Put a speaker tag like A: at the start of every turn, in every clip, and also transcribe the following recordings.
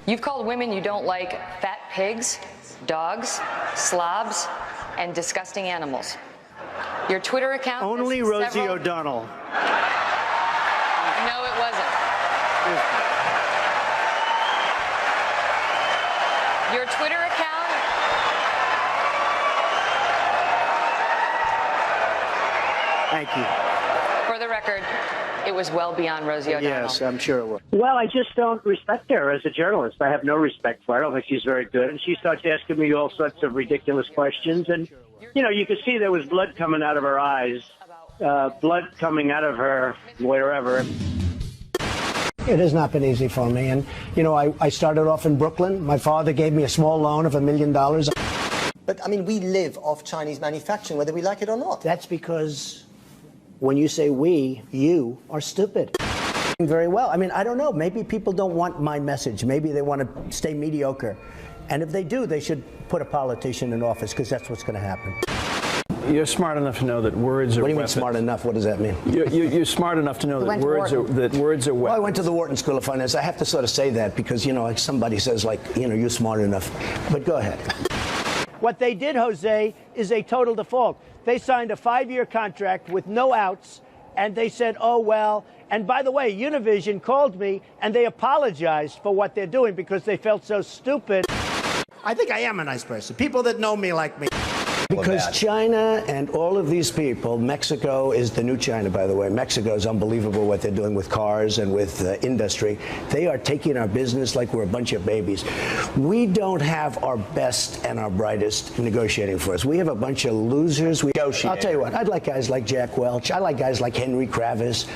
A: You've called women you don't like fat pigs, dogs, slobs, and disgusting animals. Your Twitter account...
B: Only Rosie O'Donnell.
A: No, it wasn't. Your Twitter account...
B: Thank you.
A: For the record, it was well beyond Rosie O'Donnell.
B: Yes, I'm sure it was.
C: Well, I just don't respect her as a journalist. I have no respect for her. I don't think she's very good. And she starts asking me all sorts of ridiculous questions. And, you know, you could see there was blood coming out of her eyes, blood coming out of her wherever.
D: It has not been easy for me. And, you know, I started off in Brooklyn. My father gave me a small loan of $1 million.
E: But, I mean, we live off Chinese manufacturing, whether we like it or not.
D: That's because when you say we, you are stupid. Very well. I mean, I don't know. Maybe people don't want my message. Maybe they want to stay mediocre. And if they do, they should put a politician in office, because that's what's going to happen.
B: You're smart enough to know that words are
D: What do you
B: weapons.
D: mean smart enough? What does that mean?
B: You're smart enough to know that words are weapons.
D: Well, I went to the Wharton School of Finance. I have to sort of say that because, you know, like somebody says, like, you know, you're smart enough. But go ahead.
F: What they did, Jose, is a total default. They signed a 5-year contract with no outs, and they said, oh, well. And by the way, Univision called me, and they apologized for what they're doing because they felt so stupid.
D: I think I am a nice person. People that know me like me. Because China and all of these people, Mexico is the new China, by the way. Mexico is unbelievable what they're doing with cars and with industry. They are taking our business like we're a bunch of babies. We don't have our best and our brightest negotiating for us. We have a bunch of losers. I'll tell you what, I'd like guys like Jack Welch. I like guys like Henry Kravis.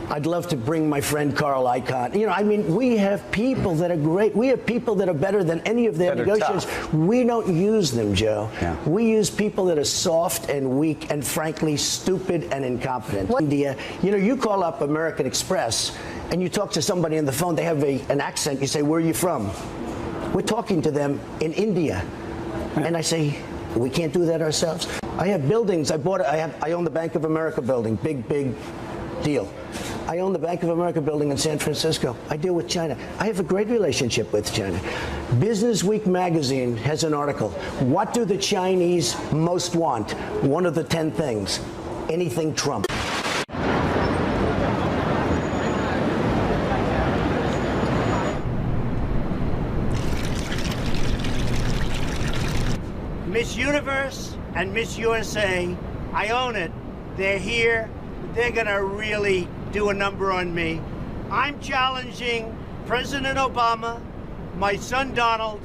D: I'd love to bring my friend Carl Icahn. You know, I mean, we have people that are great. We have people that are better than any of their negotiators. We don't use them, Joe. Yeah. We use people that are soft and weak and, frankly, stupid and incompetent. India, you know, you call up American Express and you talk to somebody on the phone, they have an accent. You say, where are you from? We're talking to them in India. And I say, we can't do that ourselves. I have buildings. I own the Bank of America building. Big deal. I own the Bank of America building in San Francisco. I deal with China. I have a great relationship with China. Business Week magazine has an article. What do the Chinese most want? One of the 10 things. Anything Trump.
F: Miss Universe and Miss USA, I own it. They're here. They're going to really do a number on me. I'm challenging President Obama, my son Donald,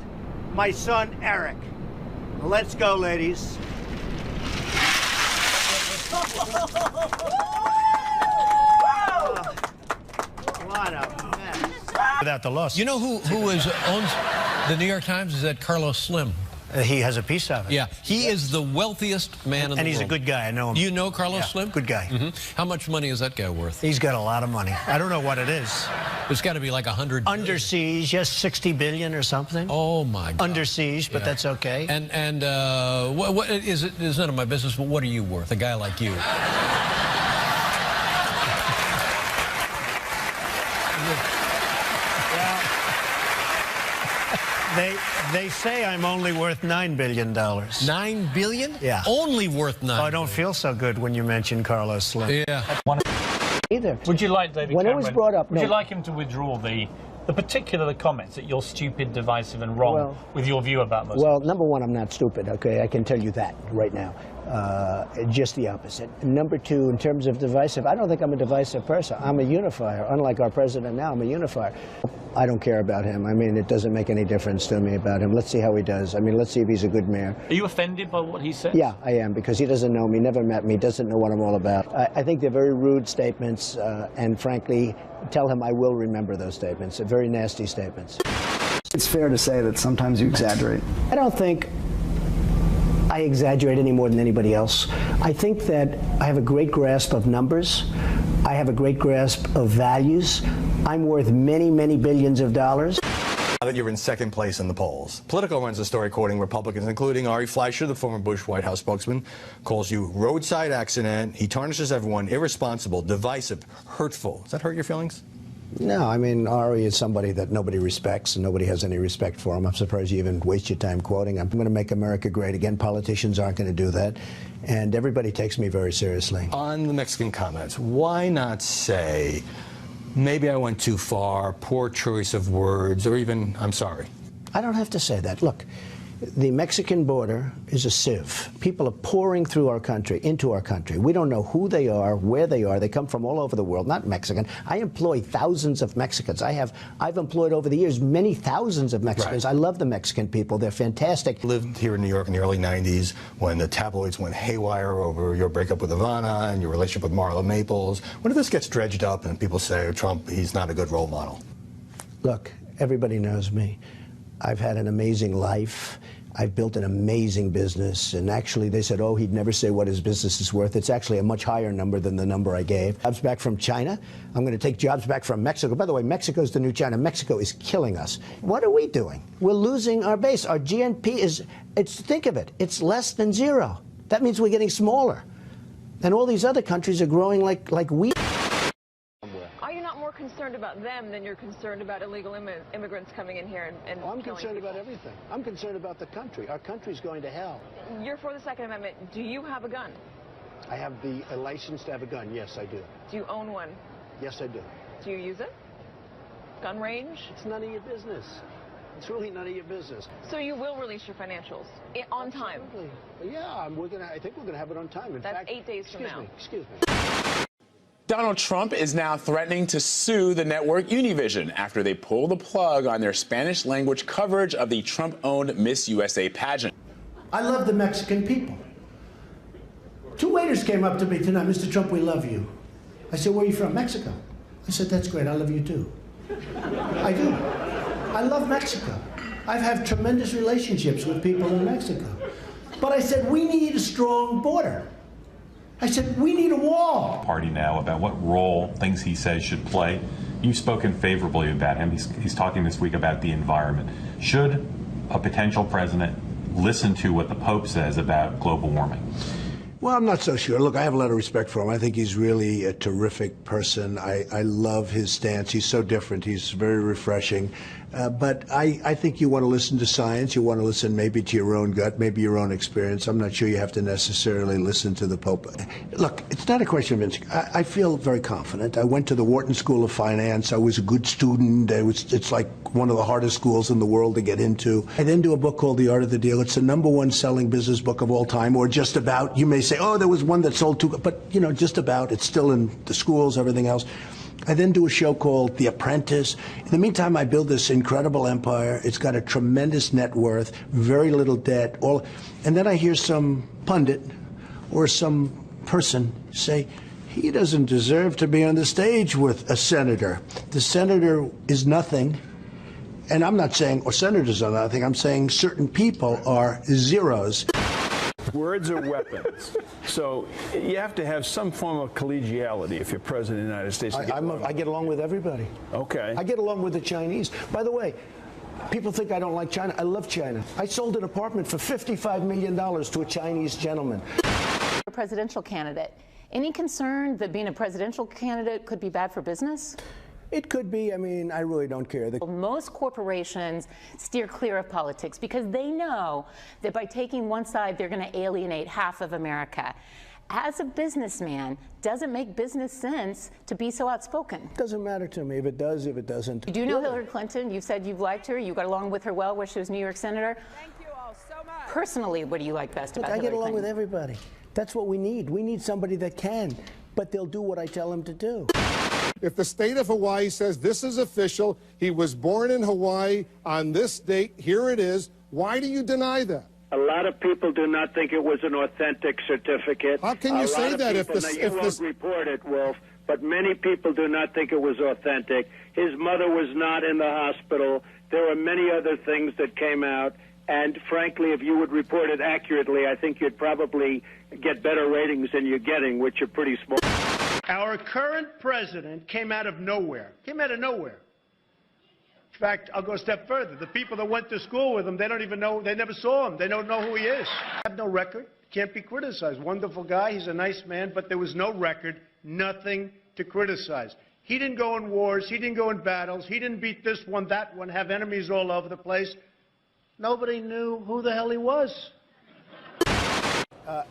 F: my son Eric. Let's go, ladies. What a mess.
D: Without the loss.
G: You know who owns the New York Times? Is that Carlos Slim?
D: He has a piece of it.
G: Yeah, he is the wealthiest man in the world.
D: And he's a good guy. I know him.
G: You know Carlos Slim?
D: Good guy.
G: How much money is that guy worth?
D: He's got a lot of money. I don't know what it is.
G: It's got to be like 100
D: Under
G: billion.
D: siege, yes, 60 billion or something.
G: Oh my God.
D: Under siege, but that's okay.
G: And what is it? It's none of my business. But what are you worth? A guy like you.
D: They say I'm only worth $9 billion.
G: $9 billion?
D: Yeah.
G: Only worth $9
D: Oh, I don't feel so good when you mention Carlos Slim.
G: Yeah.
H: Either. Would you like David
D: When
H: Cameron,
D: it was brought up,
H: would you like him to withdraw the particular comments that you're stupid, divisive and wrong with your view about Muslims?
D: Well, number one, I'm not stupid, okay? I can tell you that right now. Just the opposite. Number two, in terms of divisive, I don't think I'm a divisive person. I'm a unifier. Unlike our president now, I'm a unifier. I don't care about him. I mean, it doesn't make any difference to me about him. Let's see how he does. I mean, let's see if he's a good mayor.
H: Are you offended by what he said?
D: Yeah, I am, because he doesn't know me, never met me, doesn't know what I'm all about. I think they're very rude statements, and frankly, tell him I will remember those statements. They're very nasty statements.
I: It's fair to say that sometimes you exaggerate.
D: I don't think I exaggerate any more than anybody else. I think that I have a great grasp of numbers. I have a great grasp of values. I'm worth many, many billions of dollars.
J: Now that you're in second place in the polls, Politico runs a story quoting Republicans, including Ari Fleischer, the former Bush White House spokesman, calls you roadside accident. He tarnishes everyone, irresponsible, divisive, hurtful. Does that hurt your feelings?
D: No, I mean, Ari is somebody that nobody respects and nobody has any respect for him. I'm surprised you even waste your time quoting. I'm going to make America great again. Politicians aren't going to do that. And everybody takes me very seriously.
J: On the Mexican comments, why not say, maybe I went too far, poor choice of words, or even, I'm sorry?
D: I don't have to say that. Look, the Mexican border is a sieve. People are pouring through our country, into our country. We don't know who they are, where they are. They come from all over the world, not Mexican. I employ thousands of Mexicans. I've employed over the years many thousands of Mexicans. Right. I love the Mexican people. They're fantastic.
J: Lived here in New York in the early 90s when the tabloids went haywire over your breakup with Ivana and your relationship with Marla Maples. When this gets dredged up and people say, oh, Trump, he's not a good role model?
D: Look, everybody knows me. I've had an amazing life. I've built an amazing business, and actually they said, oh, he'd never say what his business is worth. It's actually a much higher number than the number I gave. Jobs back from China. I'm going to take jobs back from Mexico. By the way, Mexico's the new China. Mexico is killing us. What are we doing? We're losing our base. Our GNP think of it, it's less than zero. That means we're getting smaller. And all these other countries are growing like we.
K: Are you not more concerned about them than you're concerned about illegal immigrants coming in here and
D: I'm concerned
K: people?
D: about everything. I'm concerned about the country. Our country's going to hell.
K: You're for the Second Amendment. Do you have a gun?
D: I have a license to have a gun. Yes, I do.
K: Do you own one?
D: Yes, I do.
K: Do you use it? Gun range?
D: It's none of your business. It's really none of your business.
K: So you will release your financials on time?
D: Yeah, I think we're gonna have it on time. In
K: That's
D: fact,
K: 8 days from now.
D: Excuse me.
L: Donald Trump is now threatening to sue the network Univision after they pull the plug on their Spanish-language coverage of the Trump-owned Miss USA pageant.
D: I love the Mexican people. 2 waiters came up to me tonight. Mr. Trump, we love you. I said, where are you from? Mexico. I said, that's great. I love you too. I do. I love Mexico. I've had tremendous relationships with people in Mexico. But I said, we need a strong border. I said, we need a wall.
M: Party now about what role things he says should play. You've spoken favorably about him. He's talking this week about the environment. Should a potential president listen to what the Pope says about global warming?
D: Well, I'm not so sure. Look, I have a lot of respect for him. I think he's really a terrific person. I love his stance. He's so different. He's very refreshing. But I think you want to listen to science. You want to listen maybe to your own gut, maybe your own experience. I'm not sure you have to necessarily listen to the Pope. Look, it's not a question of I feel very confident. I went to the Wharton School of Finance. I was a good student. It's like one of the hardest schools in the world to get into. I then do a book called The Art of the Deal. It's the #1 selling business book of all time, or just about. You may say, oh, there was one that sold 2, but, you know, just about. It's still in the schools, everything else. I then do a show called The Apprentice. In the meantime, I build this incredible empire. It's got a tremendous net worth, very little debt. And then I hear some pundit or some person say, he doesn't deserve to be on the stage with a senator. The senator is nothing. And I'm not saying, or senators are nothing, I'm saying certain people are zeros.
B: Words are weapons. So you have to have some form of collegiality if you're president of the United States.
D: I get along with everybody.
B: Okay.
D: I get along with the Chinese. By the way, people think I don't like China. I love China. I sold an apartment for $55 million to a Chinese gentleman.
N: A presidential candidate. Any concern that being a presidential candidate could be bad for business?
D: It could be. I mean, I really don't care.
N: Most corporations steer clear of politics because they know that by taking one side, they're going to alienate half of America. As a businessman, does it make business sense to be so outspoken?
D: Doesn't matter to me if it does, if it doesn't.
N: You do know Hillary Clinton. You said you've liked her. You got along with her well where she was New York Senator.
K: Thank you all so much.
N: Personally, what do you like best about Hillary
D: Clinton? I get along
N: Clinton?
D: with everybody. That's what we need. We need somebody that can, but they'll do what I tell them to do.
O: If the state of Hawaii says this is official, he was born in Hawaii on this date, here it is, why do you deny that?
C: A lot of people do not think it was an authentic certificate.
O: How can you say that if this...
C: You won't report it, Wolf, but many people do not think it was authentic. His mother was not in the hospital. There were many other things that came out, and frankly, if you would report it accurately, I think you'd probably get better ratings than you're getting, which are pretty small.
F: Our current president came out of nowhere. Came out of nowhere. In fact, I'll go a step further. The people that went to school with him, they don't even know, they never saw him. They don't know who he is. Have no record. Can't be criticized. Wonderful guy. He's a nice man, but there was no record, nothing to criticize. He didn't go in wars. He didn't go in battles. He didn't beat this one, that one, have enemies all over the place. Nobody knew who the hell he was.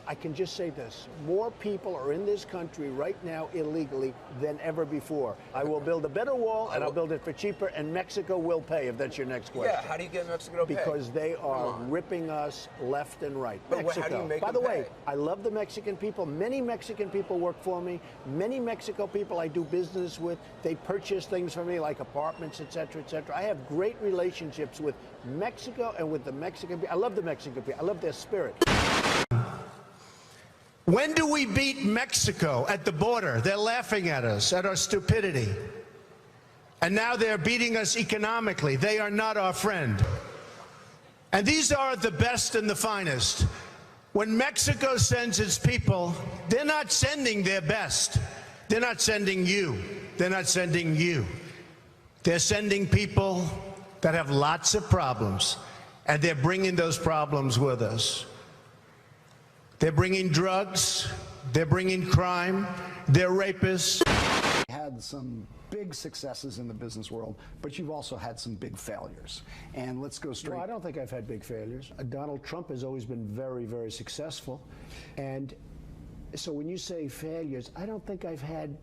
D: I can just say this. More people are in this country right now illegally than ever before. I will build a better wall, and I'll build it for cheaper, and Mexico will pay, if that's your next question.
P: Yeah, how do you get Mexico to pay?
D: Because they are ripping us left and right.
P: But
D: Mexico.
P: how do you make
D: By
P: them
D: the way,
P: pay?
D: I love the Mexican people. Many Mexican people work for me. Many Mexico people I do business with. They purchase things for me, like apartments, et cetera, et cetera. I have great relationships with Mexico and with the Mexican people. I love the Mexican people. I love their spirit. When do we beat Mexico at the border? They're laughing at us, at our stupidity. And now they're beating us economically. They are not our friend. And these are the best and the finest. When Mexico sends its people, they're not sending their best. They're not sending you. They're not sending you. They're sending people that have lots of problems, and they're bringing those problems with us. They're bringing drugs, they're bringing crime, they're rapists.
I: Had some big successes in the business world, but you've also had some big failures. And let's go straight.
D: No, I don't think I've had big failures. Donald Trump has always been very, very successful. And so when you say failures, I don't think I've had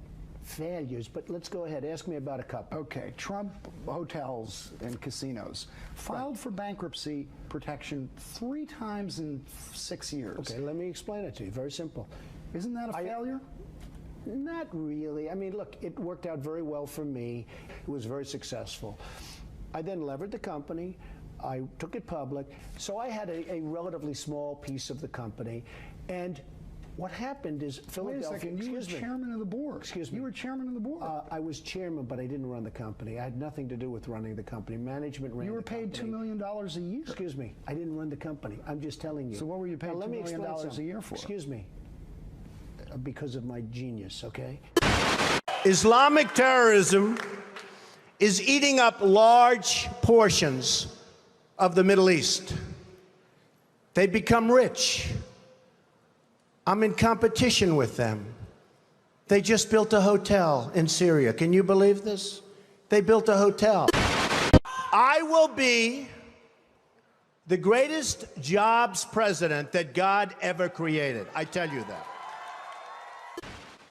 D: failures, but let's go ahead. Ask me about a couple.
I: Okay, Trump hotels and casinos filed for bankruptcy protection 3 times in 6 years.
D: Okay, let me explain it to you. Very simple.
I: Isn't that a failure?
D: Not really. I mean, look, it worked out very well for me. It was very successful. I then levered the company. I took it public. So I had a relatively small piece of the company. And what happened is Philadelphia.
I: Wait a second, you were chairman of the board.
D: Excuse me.
I: You were chairman of the board.
D: I was chairman, but I didn't run the company. I had nothing to do with running the company. Management ran
I: You were
D: the
I: paid
D: company.
I: $2 million a year.
D: Excuse me. I didn't run the company. I'm just telling you.
I: So what were you paid
D: Now,
I: $2 million a year for?
D: Excuse me. Because of my genius, okay?
F: Islamic terrorism is eating up large portions of the Middle East. They become rich. I'm in competition with them. They just built a hotel in Syria. Can you believe this? They built a hotel. I will be the greatest jobs president that God ever created. I tell you that.